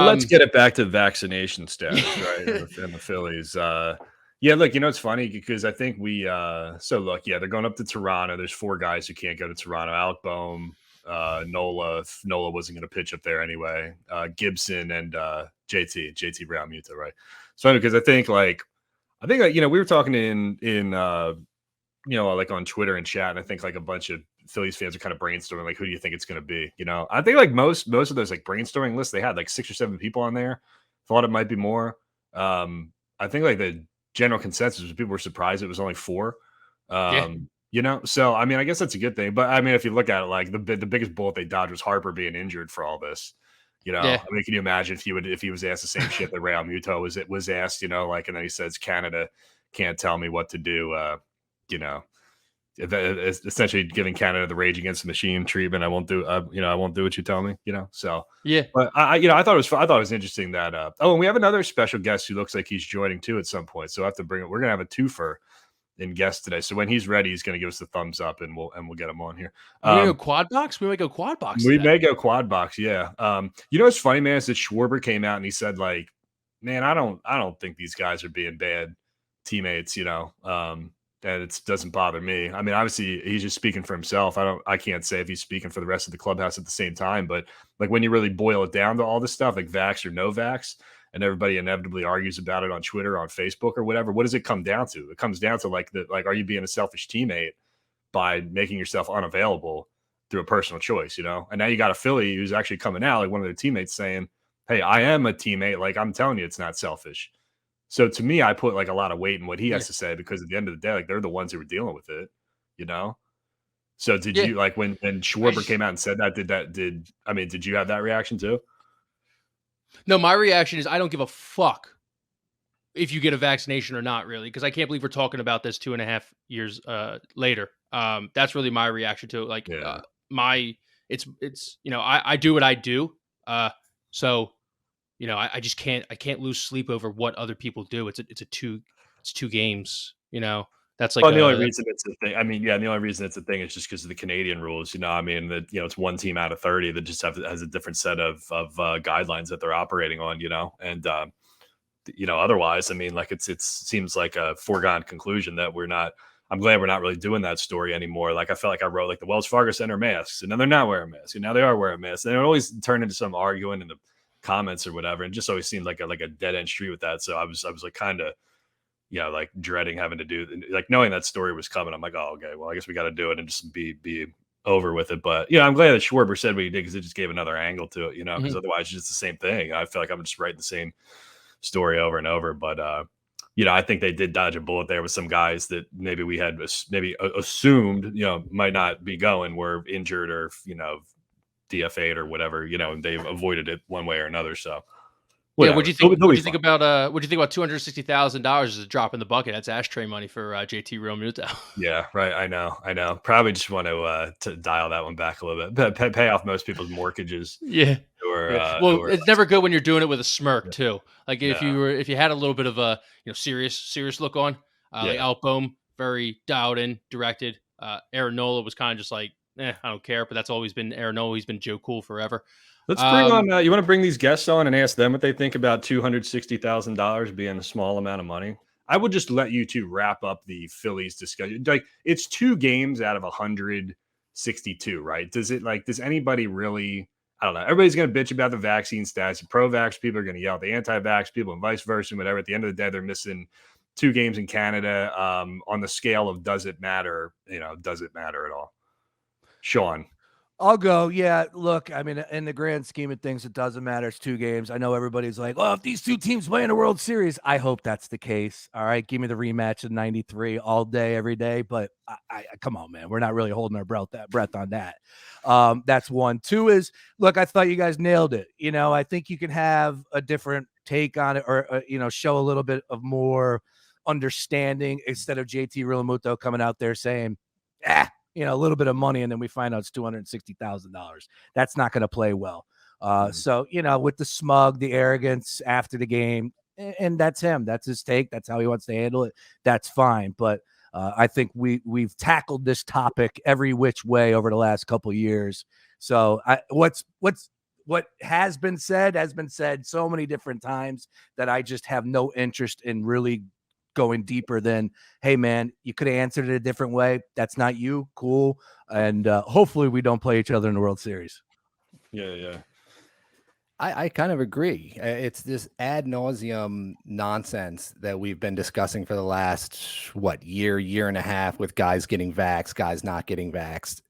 let's get it back to vaccination status, right? Yeah. And the Phillies. Yeah, look, it's funny because I think so look, yeah, they're going up to Toronto. There's 4 guys who can't go to Toronto. Alec Boehm, Nola. Nola wasn't going to pitch up there anyway. Gibson and JT Realmuto, right? It's funny because I think we were talking in like on Twitter and chat, and I think like a bunch of Phillies fans are kind of brainstorming, like, who do you think it's going to be? I think like most of those like brainstorming lists, they had like 6 or 7 people on there. Thought it might be more. I think like the general consensus was people were surprised it was only 4. Yeah. So I mean, I guess that's a good thing. But I mean, if you look at it, like the biggest bullet they dodged was Harper being injured for all this. Yeah. I mean, can you imagine if he was asked the same shit that Real Muto was asked? And then he says Canada can't tell me what to do. You know, essentially giving Canada the Rage Against the Machine treatment. I won't do what you tell me. So Yeah. But I thought it was interesting that. And we have another special guest who looks like he's joining too at some point. So I have to bring it. We're gonna have a twofer in guest today. So when he's ready, he's gonna give us the thumbs up, and we'll get him on here. We're gonna go quad box. We might go quad box. We may go quad box. Yeah. What's funny, man, is that Schwarber came out and he said, like, man, I don't think these guys are being bad teammates. And it doesn't bother me. I mean, obviously he's just speaking for himself. I can't say if he's speaking for the rest of the clubhouse at the same time, but like when you really boil it down to all this stuff, like vax or no vax, and everybody inevitably argues about it on Twitter, on Facebook or whatever, what does it come down to? It comes down to like, are you being a selfish teammate by making yourself unavailable through a personal choice, And now you got a Philly who's actually coming out, like one of their teammates saying, hey, I am a teammate. Like, I'm telling you, it's not selfish. So to me, I put like a lot of weight in what he has to say, because at the end of the day, like, they're the ones who were dealing with it, So did you, like, when Schwarber came out and said that, did you have that reaction too? No, my reaction is I don't give a fuck if you get a vaccination or not, really, because I can't believe we're talking about this 2.5 years later. That's really my reaction to it. Like, it's I do what I do. So I just can't lose sleep over what other people do. It's 2 games. That's like the only reason it's a thing. I mean, yeah, the only reason it's a thing is just because of the Canadian rules. I mean, that it's one team out of 30 that just has a different set of guidelines that they're operating on. And otherwise, I mean, like it seems like a foregone conclusion that we're not. I'm glad we're not really doing that story anymore. Like, I felt like I wrote like the Wells Fargo Center masks, and now they're not wearing masks, and now they are wearing masks. And it always turned into some arguing in the comments or whatever, and just always seemed like a dead end street with that. So I was like kind of like dreading having to do, like, knowing that story was coming. I'm like, oh, okay, well, I guess we got to do it and just be over with it. But I'm glad that Schwarber said what he did, because it just gave another angle to it, because otherwise it's just the same thing. I feel like I'm just writing the same story over and over. But I think they did dodge a bullet there with some guys that maybe we had assumed might not be going, were injured or DFA'd or whatever, and they've avoided it one way or another. So whatever. Yeah, what do you think about $260,000 as a drop in the bucket? That's ashtray money for JT Realmuto. Yeah, right. I know. Probably just want to dial that one back a little bit. Pay off most people's mortgages. Yeah. It's never good when you're doing it with a smirk too. Like if you had a little bit of a serious look on, like Alec Boehm, very dialed in, directed. Aaron Nola was kind of just like, I don't care. But that's always been Aaron Nola. He's been Joe Cool forever. Let's bring on. You want to bring these guests on and ask them what they think about $260,000 being a small amount of money? I would just let you two wrap up the Phillies discussion. Like, it's 2 games out of 162, right? Does anybody really? I don't know. Everybody's going to bitch about the vaccine stats. The pro-vax people are going to yell at the anti-vax people, and vice versa, and whatever. At the end of the day, they're missing 2 games in Canada. On the scale of does it matter? Does it matter at all? Sean. I'll go. Yeah, look, I mean, in the grand scheme of things, it doesn't matter. It's 2 games. I know everybody's like, oh, if these 2 teams play in a World Series, I hope that's the case. All right, give me the rematch of 93 all day, every day. But I come on, man. We're not really holding our breath on that. That's 1. 2 is, look, I thought you guys nailed it. I think you can have a different take on it, or, show a little bit of more understanding instead of JT Realmuto coming out there saying, a little bit of money, and then we find out it's $260,000. That's not going to play well. So, with the smug, the arrogance after the game, and that's him. That's his take. That's how he wants to handle it. That's fine. But I think we've tackled this topic every which way over the last couple of years. So what's what has been said so many different times that I just have no interest in really going deeper than, hey man, you could have answered it a different way. That's not you. Cool. And hopefully we don't play each other in the World Series. Yeah. I kind of agree. It's this ad nauseum nonsense that we've been discussing for the last, year and a half, with guys getting vaxxed, guys not getting vaxxed.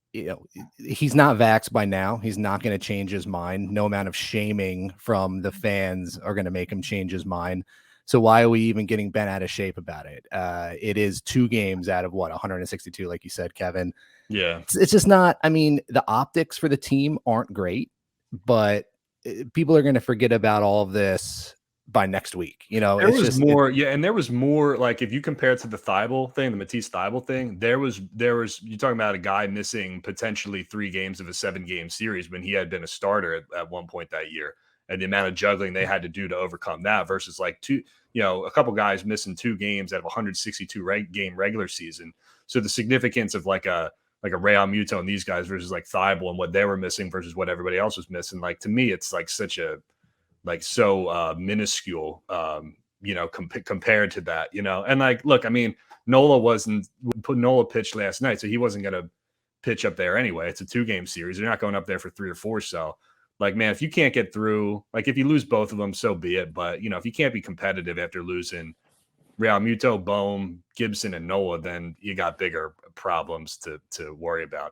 He's not vaxxed by now. He's not going to change his mind. No amount of shaming from the fans are going to make him change his mind. So why are we even getting bent out of shape about it? It is 2 games out of 162, like you said, Kevin. Yeah. It's just not, I mean, the optics for the team aren't great, but people are going to forget about all of this by next week. There was more. And there was more, like, if you compare it to the Thibault thing, the Matisse Thibault thing, there was, you're talking about a guy missing potentially 3 games of a 7-game series when he had been a starter at one point that year, and the amount of juggling they had to do to overcome that versus like a couple guys missing 2 games out of 162 game regular season. So the significance of like a Realmuto and these guys versus like Thibault and what they were missing versus what everybody else was missing. Like, to me, it's like such a, like, so minuscule, compared to that, and like, look, I mean, Nola pitched last night, so he wasn't going to pitch up there anyway. It's a 2-game series. They're not going up there for 3 or 4. So like, man, if you can't get through, like, if you lose both of them, so be it. But, if you can't be competitive after losing Realmuto, Bohm, Gibson, and Nola, then you got bigger problems to worry about.